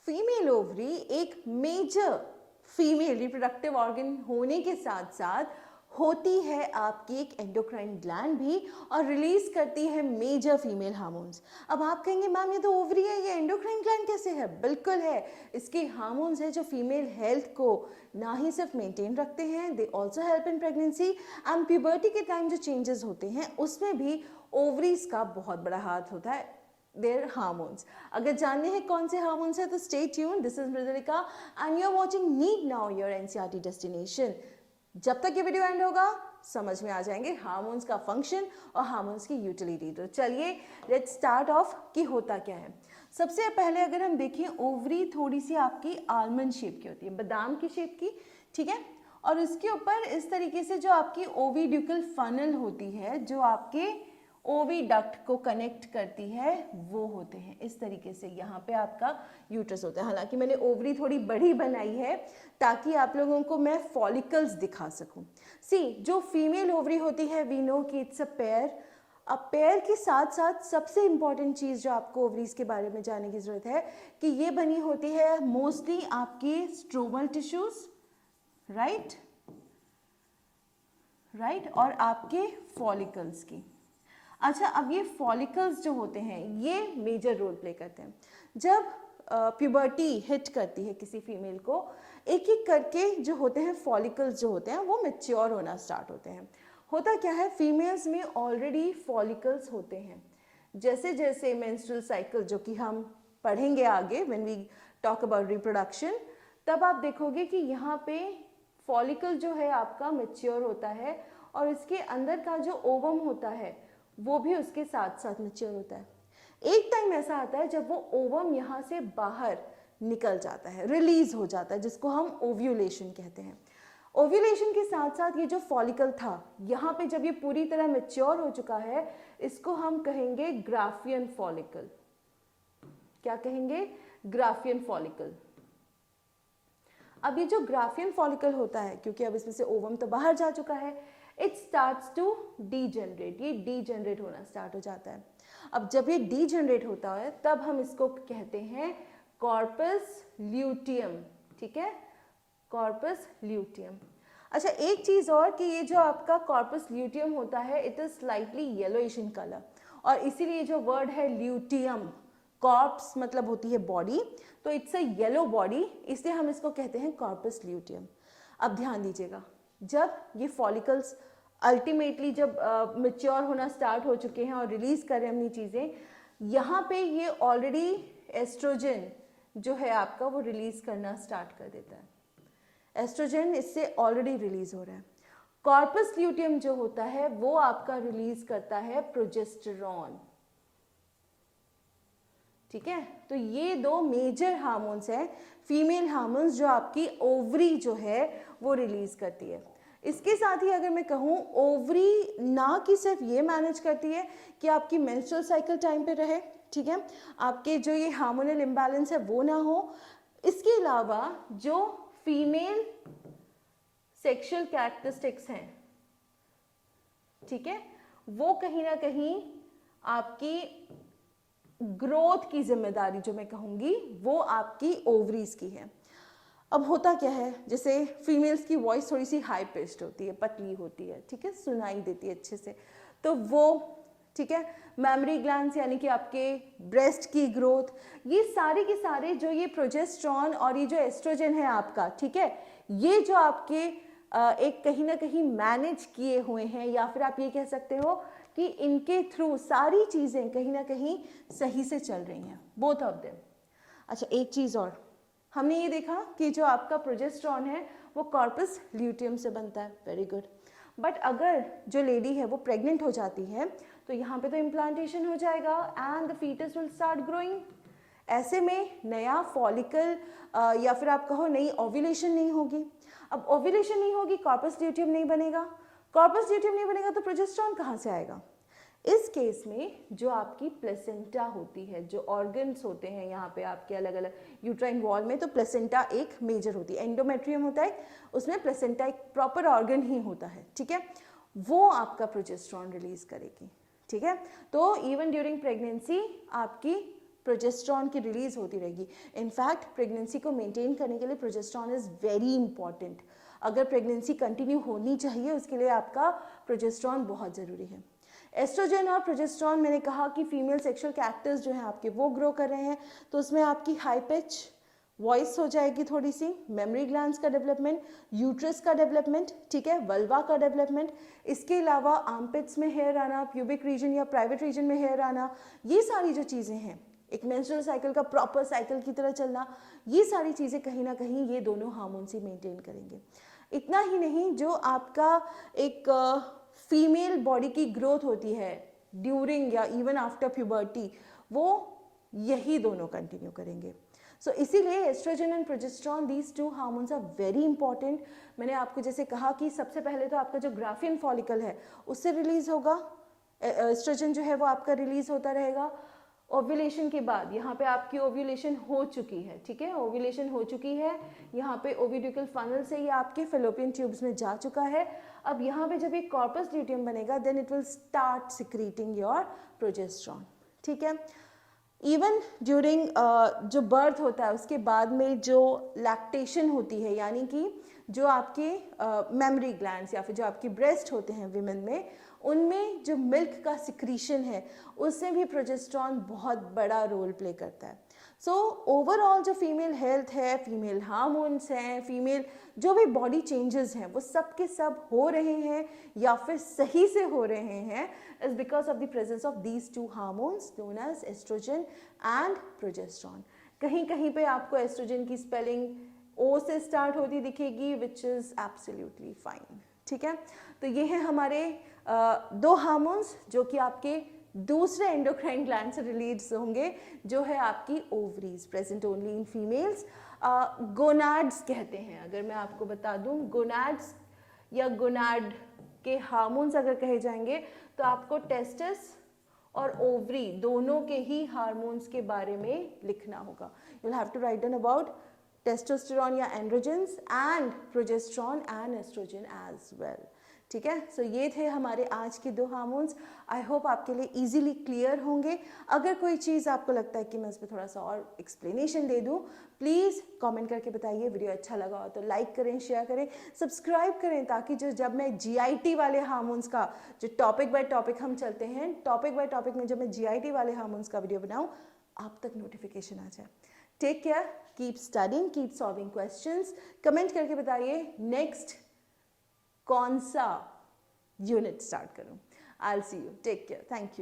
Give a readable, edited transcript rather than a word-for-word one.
Female ovary एक major female reproductive organ होने के साथ साथ होती है आपकी एक एंडोक्राइन ग्लैंड भी और रिलीज करती है मेजर फीमेल हार्मोन्स। अब आप कहेंगे मैम ये तो ओवरी है, ये एंडोक्राइन ग्लैंड कैसे है? बिल्कुल है, इसके हार्मोन्स है जो फीमेल हेल्थ को ना ही सिर्फ मेंटेन रखते हैं, they also help in pregnancy and puberty के टाइम जो चेंजेस होते हैं उसमें भी ओवरीज का बहुत बड़ा हाथ होता है, देयर हार्मोन्स। अगर जानने हैं कौन से हार्मोन्स है तो stay tune, this is Mridulika and you are watching need now your NCERT destination. जब तक ये वीडियो एंड होगा समझ में आ जाएंगे हार्मोन्स का फंक्शन और हार्मोन्स की यूटिलिटी। तो चलिए लेट्स स्टार्ट ऑफ कि होता क्या है। सबसे पहले अगर हम देखें, ओवरी थोड़ी सी आपकी आलमंड शेप की होती है, बादाम की शेप की, ठीक है। और इसके ऊपर इस तरीके से जो आपकी ओविड्यूकल फनल होती है, जो आपके ओविडक्ट को कनेक्ट करती है, वो होते हैं इस तरीके से। यहाँ पे आपका यूट्रस होता है। हालांकि मैंने ओवरी थोड़ी बड़ी बनाई है ताकि आप लोगों को मैं फॉलिकल्स दिखा सकूं। सी, जो फीमेल ओवरी होती है वी नो कि इट्स अ पेयर। अब पेयर के साथ साथ सबसे इंपॉर्टेंट चीज़ जो आपको ओवरीज के बारे में जानने की ज़रूरत है कि ये बनी होती है मोस्टली आपके स्ट्रोमल टिश्यूज, राइट, और आपके फॉलिकल्स की। अच्छा, अब ये फॉलिकल्स जो होते हैं ये मेजर रोल प्ले करते हैं। जब प्यूबर्टी हिट करती है किसी फीमेल को, एक एक करके जो होते हैं फॉलिकल्स जो होते हैं वो मैच्योर होना स्टार्ट होते हैं। होता क्या है, फीमेल्स में ऑलरेडी फॉलिकल्स होते हैं। जैसे जैसे मेंस्ट्रुअल साइकिल जो कि हम पढ़ेंगे आगे when we talk about reproduction, तब आप देखोगे कि यहाँ पे फॉलिकल जो है आपका मैच्योर होता है और इसके अंदर का जो ओवम होता है वो भी उसके साथ साथ मैच्योर होता है। एक टाइम ऐसा आता है जब वो ओवम यहाँ से बाहर निकल जाता है, रिलीज हो जाता है, जिसको हम ओव्यूलेशन कहते हैं। ओव्यूलेशन के साथ साथ ये जो फॉलिकल था यहाँ पे जब ये पूरी तरह मैच्योर हो चुका है, इसको हम कहेंगे ग्राफियन फॉलिकल। क्या कहेंगे? Graafian follicle. अब ये जो ग्राफियन फॉलिकल होता है, क्योंकि अब इसमें से ओवम तो बाहर जा चुका है, इट स्टार्ट्स टू डीजेनरेट, ये डीजेनरेट होना स्टार्ट हो जाता है। अब जब ये डीजेनरेट होता है तब हम इसको कहते हैं कॉर्पस ल्यूटियम, ठीक है, कॉर्पस ल्यूटियम। अच्छा, एक चीज और कि ये जो आपका कॉर्पस ल्यूटियम होता है it is slightly yellowish in colour, और इसीलिए जो वर्ड है ल्यूटियम, कॉर्प्स मतलब होती है बॉडी, तो इट्स अ येलो बॉडी, इसलिए हम इसको कहते हैं कॉर्पस ल्यूटियम। अब ध्यान दीजिएगा, जब ये फॉलिकल्स अल्टीमेटली जब मैच्योर होना स्टार्ट हो चुके हैं और रिलीज कर रहे हैं अपनी चीज़ें, यहाँ पे ये ऑलरेडी एस्ट्रोजन जो है आपका वो रिलीज करना स्टार्ट कर देता है। एस्ट्रोजन इससे ऑलरेडी रिलीज हो रहा है। कॉर्पस ल्यूटियम जो होता है वो आपका रिलीज करता है प्रोजेस्टेरॉन, ठीक है। तो ये दो मेजर हार्मोन्स हैं, फीमेल हार्मोन्स, जो आपकी ओवरी जो है वो रिलीज करती है। इसके साथ ही अगर मैं कहूँ, ओवरी ना कि सिर्फ ये मैनेज करती है कि आपकी मेंस्ट्रुअल साइकिल टाइम पे रहे, ठीक है, आपके जो ये हार्मोनल इम्बैलेंस है वो ना हो, इसके अलावा जो फीमेल सेक्सुअल कैरेक्टरिस्टिक्स हैं, ठीक है, वो कहीं ना कहीं आपकी ग्रोथ की जिम्मेदारी जो मैं कहूँगी वो आपकी ओवरीज की है। अब होता क्या है, जैसे फीमेल्स की वॉइस थोड़ी सी हाई पिच्ड होती है, पतली होती है, ठीक है, सुनाई देती है अच्छे से, तो वो, ठीक है, मेमरी ग्लैंड्स यानी कि आपके ब्रेस्ट की ग्रोथ, ये सारे के सारे जो ये प्रोजेस्टेरॉन और ये जो एस्ट्रोजन है आपका, ठीक है, ये जो आपके एक कहीं ना कहीं मैनेज किए हुए हैं, या फिर आप ये कह सकते हो कि इनके थ्रू सारी चीज़ें कहीं ना कहीं सही से चल रही हैं, बोथ ऑफ देम। अच्छा, एक चीज़ और हमने ये देखा कि जो आपका प्रोजेस्टेरॉन है वो कॉर्पस ल्यूटियम से बनता है, वेरी गुड। बट अगर जो लेडी है वो प्रेग्नेंट हो जाती है तो यहाँ पे तो इम्प्लांटेशन हो जाएगा and the foetus will start growing. ऐसे में नया फॉलिकल या फिर आप कहो नई ओव्यूलेशन नहीं होगी। अब ओव्यूलेशन नहीं होगी, कॉर्पस ल्यूटियम नहीं बनेगा, कॉर्पस ल्यूटियम नहीं बनेगा तो प्रोजेस्टेरॉन कहाँ से आएगा? इस केस में जो आपकी प्लेसेंटा होती है, जो ऑर्गन्स होते हैं यहाँ पे आपके अलग अलग यूट्राइन वॉल में, तो प्लेसेंटा एक मेजर होती है, एंडोमेट्रियम होता है, उसमें प्लेसेंटा एक प्रॉपर ऑर्गन ही होता है, ठीक है, वो आपका प्रोजेस्टेरॉन रिलीज करेगी, ठीक है। तो इवन ड्यूरिंग प्रेगनेंसी आपकी प्रोजेस्टेरॉन की रिलीज होती रहेगी। इनफैक्ट प्रेगनेंसी को मेंटेन करने के लिए प्रोजेस्टेरॉन इज़ वेरी इंपॉर्टेंट। अगर प्रेगनेंसी कंटिन्यू होनी चाहिए उसके लिए आपका प्रोजेस्टेरॉन बहुत ज़रूरी है। एस्ट्रोजन और प्रोजेस्टेरॉन, मैंने कहा कि फीमेल सेक्सुअल कैरेक्टर्स जो हैं आपके वो ग्रो कर रहे हैं, तो उसमें आपकी हाई पिच वॉइस हो जाएगी, थोड़ी सी मेमोरी ग्लैंड्स का डेवलपमेंट, यूट्रस का डेवलपमेंट, ठीक है, वल्वा का डेवलपमेंट, इसके अलावा आर्मपिट्स में हेयर आना, प्यूबिक रीजन या प्राइवेट रीजन में हेयर आना, ये सारी जो चीज़ें हैं, एक मेंस्ट्रुअल साइकिल का प्रॉपर साइकिल की तरह चलना, ये सारी चीज़ें कहीं ना कहीं ये दोनों हार्मोन्स ही मेंटेन करेंगे। इतना ही नहीं, जो आपका एक फीमेल बॉडी की ग्रोथ होती है ड्यूरिंग या इवन आफ्टर प्यूबर्टी, वो यही दोनों कंटिन्यू करेंगे। सो इसीलिए oestrogen and progesterone, these two hormones are very important. मैंने आपको जैसे कहा कि सबसे पहले तो आपका जो ग्राफियन फॉलिकल है उससे रिलीज होगा, एस्ट्रोजन जो है वो आपका रिलीज होता रहेगा। ओव्यूलेशन के बाद यहाँ पे आपकी ओव्यूलेशन हो चुकी है, ठीक है, ओव्यूलेशन हो चुकी है, यहाँ पे ओविड्यूकल फनल से ये आपके फेलोपियन ट्यूब्स में जा चुका है। अब यहाँ पे जब एक कॉर्पस ल्यूटियम बनेगा then it will start secreting your progesterone, ठीक है। इवन ड्यूरिंग जो बर्थ होता है उसके बाद में जो लैक्टेशन होती है, यानी कि जो आपके मेमोरी ग्लैंड्स या फिर जो आपकी ब्रेस्ट होते हैं विमेन में, उनमें जो मिल्क का सिक्रीशन है उसमें भी प्रोजेस्टेरॉन बहुत बड़ा रोल प्ले करता है। सो ओवरऑल जो फीमेल हेल्थ है, फीमेल हार्मोन्स हैं, फीमेल जो भी बॉडी चेंजेस हैं, वो सब के सब हो रहे हैं या फिर सही से हो रहे हैं is because of the presence of these two hormones known as oestrogen and progesterone. कहीं कहीं पे आपको एस्ट्रोजन की स्पेलिंग ओ से स्टार्ट होती दिखेगी, विच इज़ एब्सोल्युटली फाइन, ठीक है। तो ये है हमारे दो हार्मोन्स जो कि आपके दूसरे एंडोक्राइन ग्लैंड से रिलीज होंगे, जो है आपकी ovaries, present only in females. Gonads कहते हैं, अगर मैं आपको बता दूं, गोनाड्स या गोनाड के हार्मोन्स अगर कहे जाएंगे तो आपको टेस्टिस और ओवरी दोनों के ही हार्मोन्स के बारे में लिखना होगा। You will have to write down about testosterone या androgens and progesterone and estrogen as well, ठीक है। सो ये थे हमारे आज के दो हार्मोन्स। आई होप आपके लिए इजीली क्लियर होंगे। अगर कोई चीज़ आपको लगता है कि मैं इस पर थोड़ा सा और एक्सप्लेनेशन दे दूं, प्लीज़ कमेंट करके बताइए। वीडियो अच्छा लगा हो तो लाइक करें, शेयर करें, सब्सक्राइब करें, ताकि जब मैं GIT वाले हार्मोन्स का जो टॉपिक बाय टॉपिक हम चलते हैं, टॉपिक बाय टॉपिक में जब मैं GIT वाले हार्मोन्स का वीडियो बनाऊँ आप तक नोटिफिकेशन आ जाए। Take care, keep studying, keep solving questions. Comment करके बताइए नेक्स्ट कौन सा यूनिट स्टार्ट करूं। I will see you, take care, thank you.